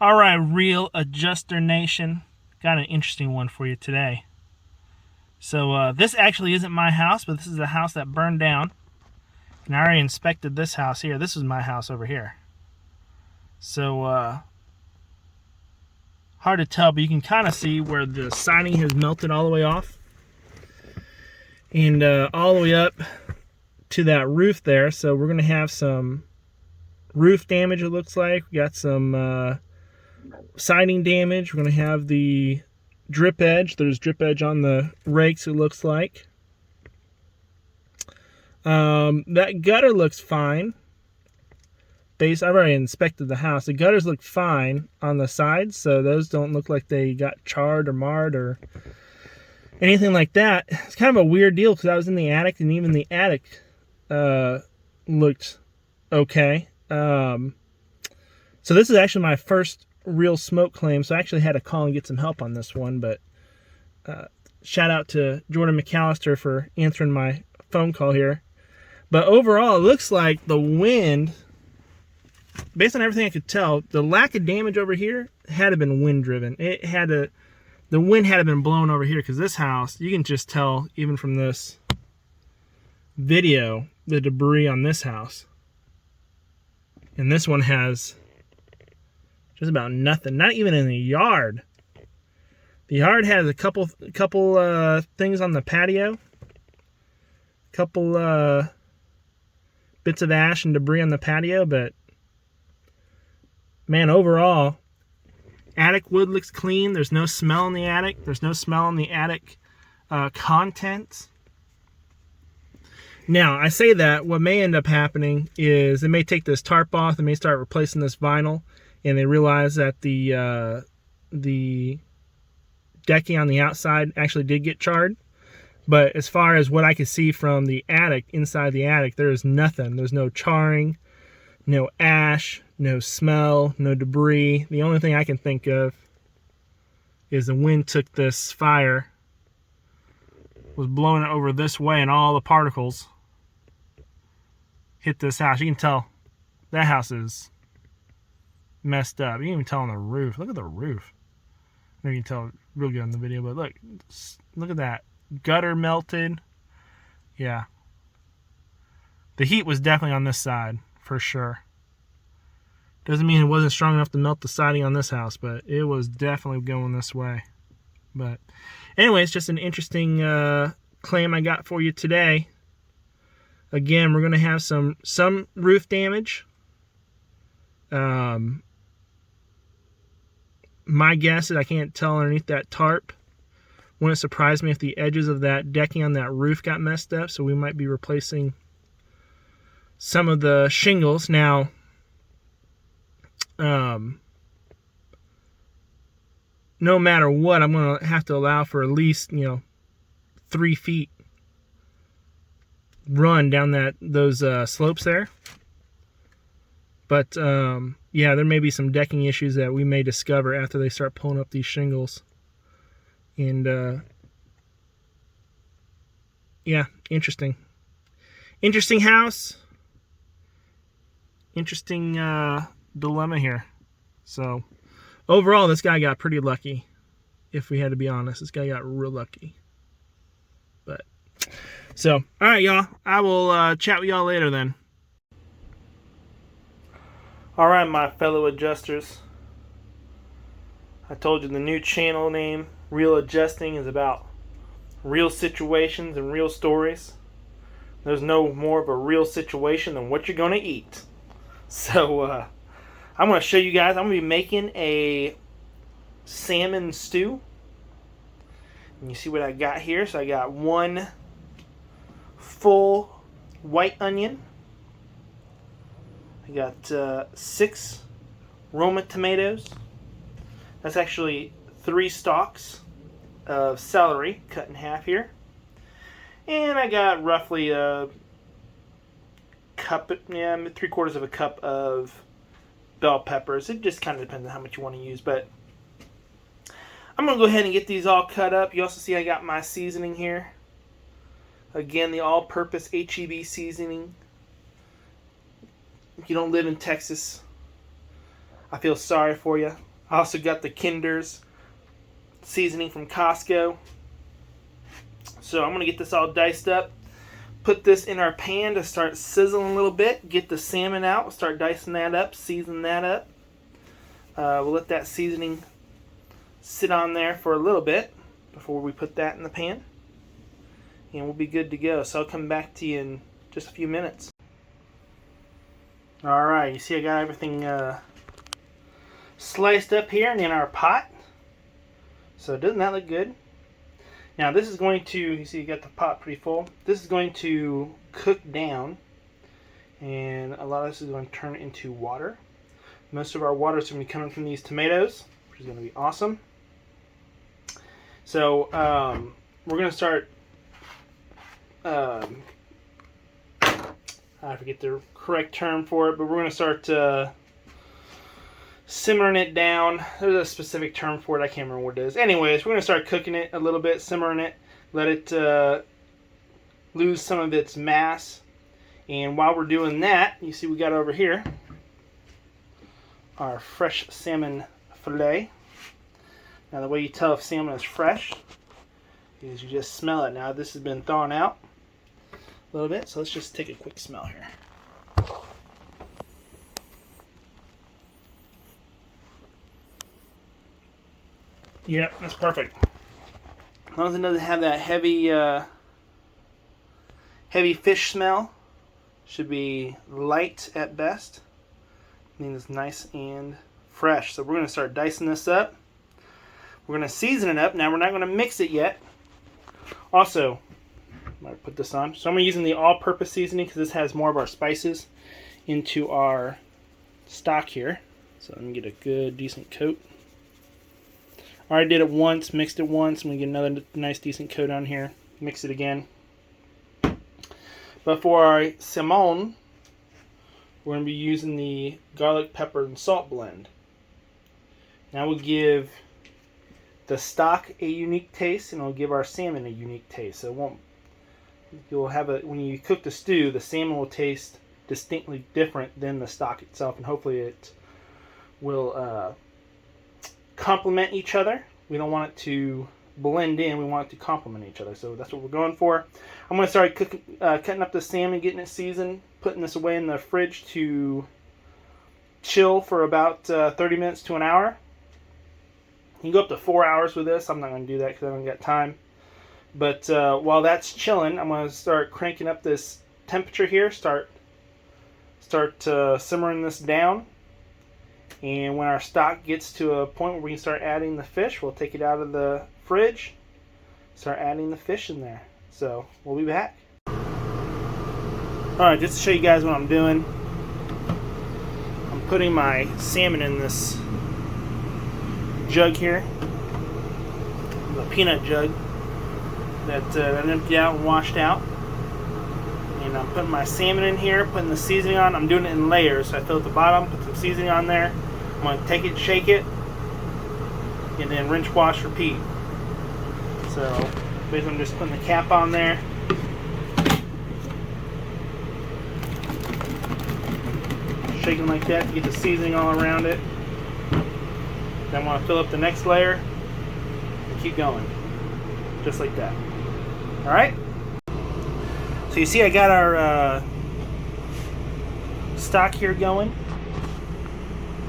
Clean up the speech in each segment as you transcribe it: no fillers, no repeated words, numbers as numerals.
All right, Real Adjuster Nation, got an interesting one for you today. So this actually isn't my house, but this is a house that burned down. And I already inspected this house here. This is my house over here. So hard to tell, but you can kind of see where the siding has melted all the way off. And all the way up to that roof there. So we're going to have some roof damage, it looks like. We got some siding damage. We're going to have the drip edge. There's drip edge on the rakes, it looks like. That gutter looks fine. I've already inspected the house. The gutters look fine on the sides, so those don't look like they got charred or marred or anything like that. It's kind of a weird deal because I was in the attic, and even the attic looked okay. So this is actually my first real smoke claim, so I actually had to call and get some help on this one, but shout out to Jordan McAllister for answering my phone call here. But overall, it looks like the wind, based on everything I could tell, the lack of damage over here had to have been wind driven. The wind had to have been blown over here, because this house, you can just tell even from this video the debris on this house. And this one has just about nothing, not even in the yard. The yard has a couple things on the patio, couple bits of ash and debris on the patio, but man, overall, attic wood looks clean. There's no smell in the attic. There's no smell in the attic contents. Now, I say that, what may end up happening is they may take this tarp off, they may start replacing this vinyl, and they realize that the decking on the outside actually did get charred. But as far as what I could see from the attic, inside the attic, there is nothing. There's no charring, no ash, no smell, no debris. The only thing I can think of is the wind took this fire, was blowing it over this way, and all the particles hit this house. You can tell that house is messed up. You can even tell on the roof. Look at the roof. I know you can tell real good on the video, but look at that. Gutter melted. Yeah. The heat was definitely on this side, for sure. Doesn't mean it wasn't strong enough to melt the siding on this house, but it was definitely going this way. But anyway, it's just an interesting claim I got for you today. Again, we're going to have some roof damage. My guess is I can't tell underneath that tarp. Wouldn't surprise me if the edges of that decking on that roof got messed up, so we might be replacing some of the shingles. Now, no matter what, I'm going to have to allow for at least 3 feet run down those slopes there. But yeah, there may be some decking issues that we may discover after they start pulling up these shingles. And yeah, interesting house, interesting dilemma here. So overall, this guy got pretty lucky. If we had to be honest, this guy got real lucky. But so, all right, y'all. I will chat with y'all later then. All right, my fellow adjusters. I told you the new channel name, Real Adjusting, is about real situations and real stories. There's no more of a real situation than what you're going to eat. So, I'm going to show you guys. I'm going to be making a salmon stew. And you see what I got here. So I got 1 full white onion. I got 6 Roma tomatoes. That's actually 3 stalks of celery cut in half here. And I got roughly a cup, 3/4 of a cup of bell peppers. It just kind of depends on how much you want to use, but I'm going to go ahead and get these all cut up. You also see I got my seasoning here. Again, the all-purpose HEB seasoning. If you don't live in Texas, I feel sorry for you. I also got the Kinder's seasoning from Costco. So I'm going to get this all diced up. Put this in our pan to start sizzling a little bit. Get the salmon out. We'll start dicing that up, season that up. We'll let that seasoning sit on there for a little bit before we put that in the pan. And we'll be good to go. So I'll come back to you in just a few minutes. Alright, you see I got everything sliced up here and in our pot. So doesn't that look good? Now this is going to, you see you got the pot pretty full. This is going to cook down, and a lot of this is going to turn into water. Most of our water is going to be coming from these tomatoes, which is going to be awesome. So we're going to start, I forget the correct term for it, but we're going to start simmering it down. There's a specific term for it. I can't remember what it is. Anyways, we're going to start cooking it a little bit, simmering it, let it lose some of its mass. And while we're doing that, you see we got over here our fresh salmon fillet. Now the way you tell if salmon is fresh is you just smell it. Now this has been thawing out a little bit, so let's just take a quick smell here. Yeah, that's perfect. As long as it doesn't have that heavy fish smell, should be light at best. I mean, it's nice and fresh. So we're going to start dicing this up. We're going to season it up. Now we're not going to mix it yet. Also, I'm going to put this on. So I'm using the all-purpose seasoning because this has more of our spices into our stock here. So let me get a good, decent coat. I already did it once, mixed it once. I'm going to get another nice decent coat on here. Mix it again. But for our salmon, we're going to be using the garlic, pepper, and salt blend. Now we'll give the stock a unique taste, and it'll give our salmon a unique taste. So it won't, you'll have a, when you cook the stew, the salmon will taste distinctly different than the stock itself, and hopefully it will complement each other. We don't want it to blend in, we want it to complement each other, so that's what we're going for. I'm going to start cutting up the salmon, getting it seasoned, putting this away in the fridge to chill for about 30 minutes to an hour. You can go up to 4 hours with this. I'm not going to do that because I haven't got time. But while that's chilling, I'm going to start cranking up this temperature here, start simmering this down. And when our stock gets to a point where we can start adding the fish, we'll take it out of the fridge, start adding the fish in there. So we'll be back. Alright, just to show you guys what I'm doing, I'm putting my salmon in this jug here, the peanut jug that I emptied out and washed out. And I'm putting my salmon in here, putting the seasoning on. I'm doing it in layers. So I fill at the bottom, put some seasoning on there. I'm going to take it, shake it, and then rinse, wash, repeat. So basically I'm just putting the cap on there. Shaking like that to get the seasoning all around it. Then I want to fill up the next layer and keep going. Just like that. Alright? So you see I got our stock here going.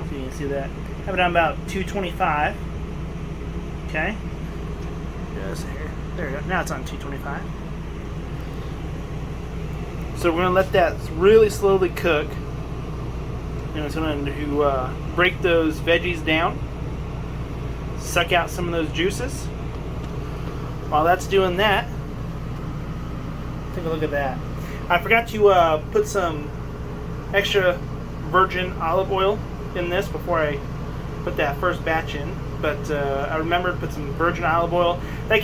So you can see that. I have it on about 225. Okay. Just here. There we go. Now it's on 225. So we're going to let that really slowly cook. And it's going to break those veggies down. Suck out some of those juices. While that's doing that, take a look at that. I forgot to put some extra virgin olive oil in this before I put that first batch in. But I remembered to put some virgin olive oil. That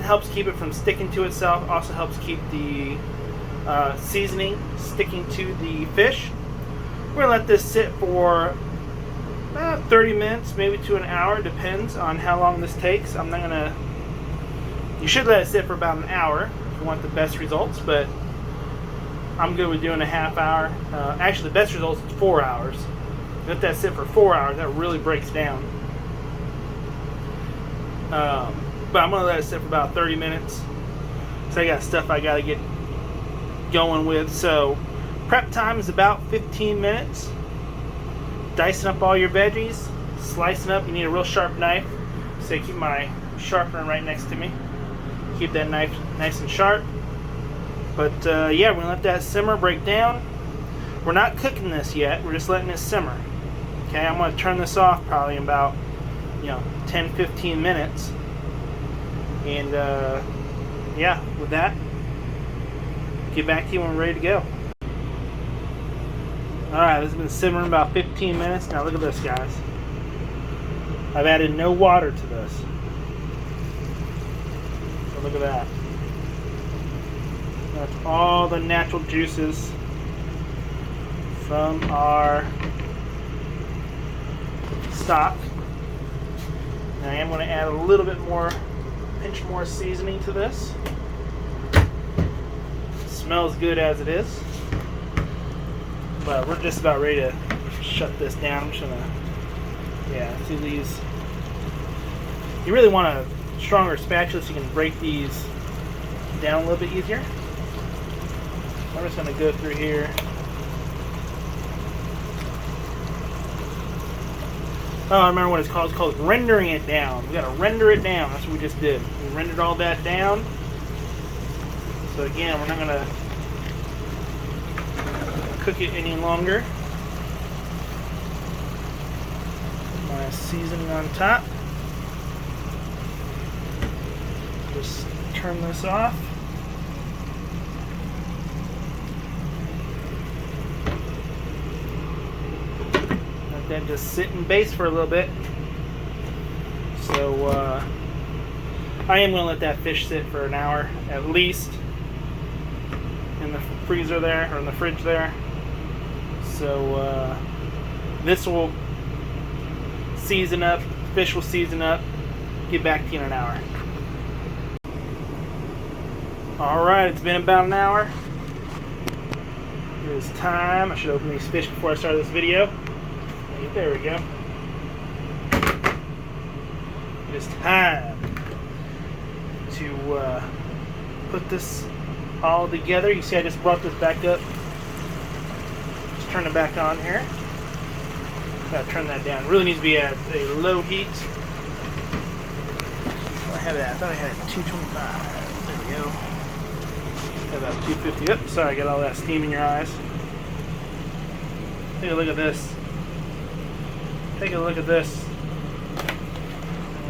helps keep it from sticking to itself. Also helps keep the seasoning sticking to the fish. We're going to let this sit for about 30 minutes, maybe to an hour. Depends on how long this takes. I'm not going to... You should let it sit for about an hour if you want the best results, but I'm good with doing a half hour. Actually, the best results is 4 hours. Let that sit for 4 hours. That really breaks down. But I'm gonna let it sit for about 30 minutes. So I got stuff I gotta get going with. So prep time is about 15 minutes. Dicing up all your veggies, slicing up. You need a real sharp knife. So I keep my sharpener right next to me. Keep that knife nice and sharp. But yeah, we're gonna let that simmer, break down. We're not cooking this yet. We're just letting it simmer. Okay, I'm gonna turn this off probably in about 10-15 minutes. And yeah, with that, get back to you when we're ready to go. Alright, this has been simmering about 15 minutes. Now look at this, guys. I've added no water to this. So look at that. That's all the natural juices from our stock. Now I am going to add a little bit more, pinch more seasoning to this. It smells good as it is. But we're just about ready to shut this down. I'm just gonna, see these. You really want a stronger spatula so you can break these down a little bit easier. I'm just gonna go through here. Oh, I remember what it's called. It's called rendering it down. We gotta render it down. That's what we just did. We rendered all that down. So again, we're not gonna cook it any longer. My seasoning on top. Just turn this off. Let that just sit and base for a little bit. So I am going to let that fish sit for an hour at least in the freezer there, or in the fridge there. So this will season up, fish will season up, get back to you in an hour. Alright, it's been about an hour. It is time. I should open these fish before I start this video. There we go. It is time to put this all together. You see I just brought this back up. Turn it back on here. Gotta turn that down. It really needs to be at a low heat. I had that. I thought I had 225. There we go. Got about 250. Oops, sorry, I got all that steam in your eyes. Take a look at this. Take a look at this.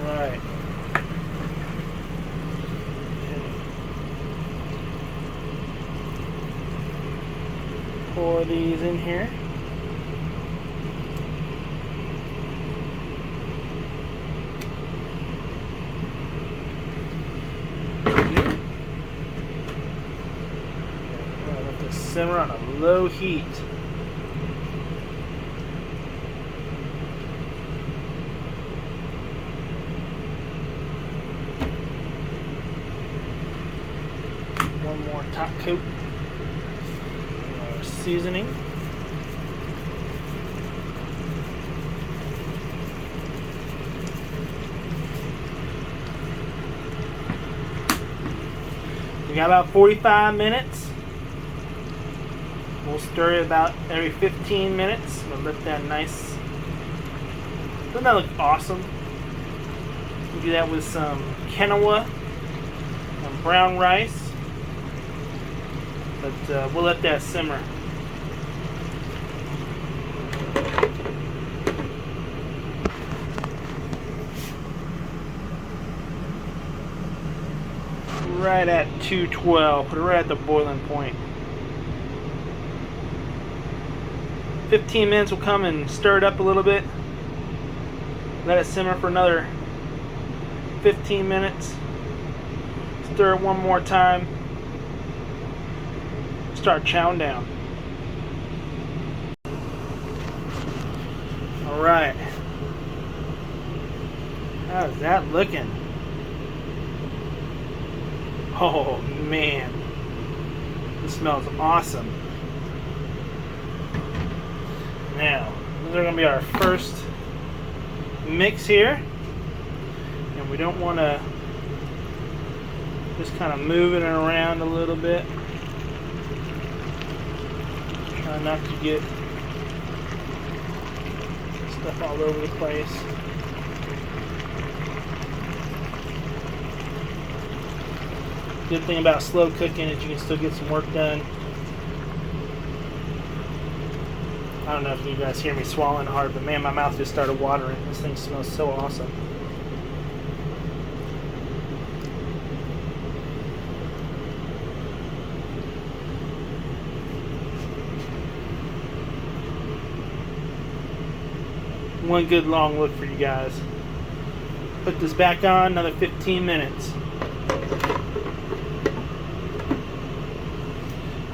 Alright. Pour these in here. Let this simmer on a low heat. One more top coat. Seasoning. We got about 45 minutes. We'll stir it about every 15 minutes. We'll let that nice. Doesn't that look awesome? We do that with some quinoa and brown rice. But we'll let that simmer. Right at 212. Put it right at the boiling point. 15 minutes will come and stir it up a little bit. Let it simmer for another 15 minutes. Stir it one more time. Start chowing down. Alright. How's that looking? Oh man, this smells awesome. Now, these are going to be our first mix here. And we don't want to just kind of move it around a little bit. Try not to get stuff all over the place. Good thing about slow cooking is you can still get some work done. I don't know if you guys hear me swallowing hard, but man, my mouth just started watering. This thing smells so awesome. One good long look for you guys. Put this back on, another 15 minutes.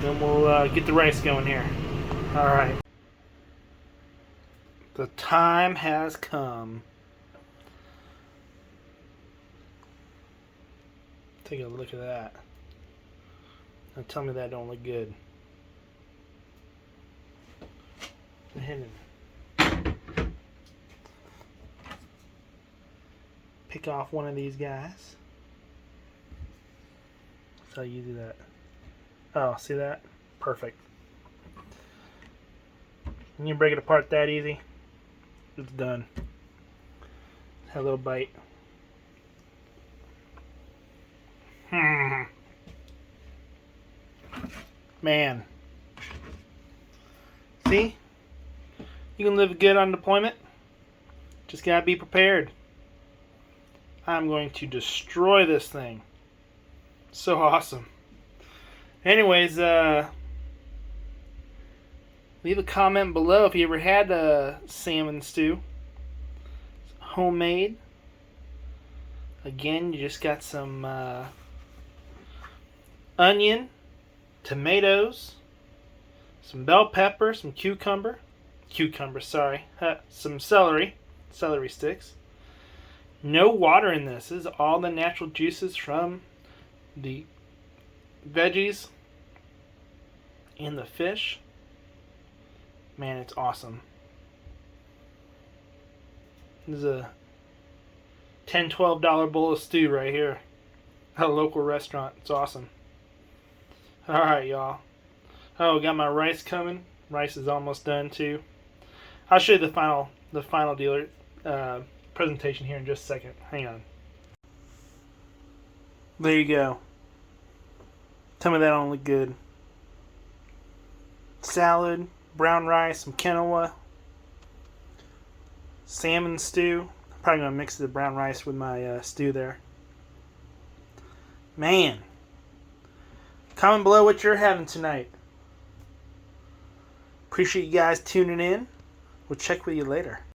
Then we'll get the rice going here. Alright. The time has come. Take a look at that. Now tell me that don't look good. Go ahead and pick off one of these guys. That's how you do that. Oh, see that? Perfect. And you break it apart that easy, it's done. Have a little bite. Man. See? You can live good on deployment. Just gotta be prepared. I'm going to destroy this thing. So awesome. Anyways, leave a comment below if you ever had a salmon stew. It's homemade. Again, you just got some onion, tomatoes, some bell pepper, some some celery sticks. No water in this. This is all the natural juices from the veggies and the fish. Man, it's awesome. This is a $10, $12 bowl of stew right here at a local restaurant. It's awesome. Alright, y'all. Oh, got my rice coming. Rice is almost done too. I'll show you the final dealer presentation here in just a second. Hang on. There you go. Tell me that don't look good. Salad, brown rice, some quinoa, salmon stew. I'm probably going to mix the brown rice with my stew there. Man. Comment below what you're having tonight. Appreciate you guys tuning in. We'll check with you later.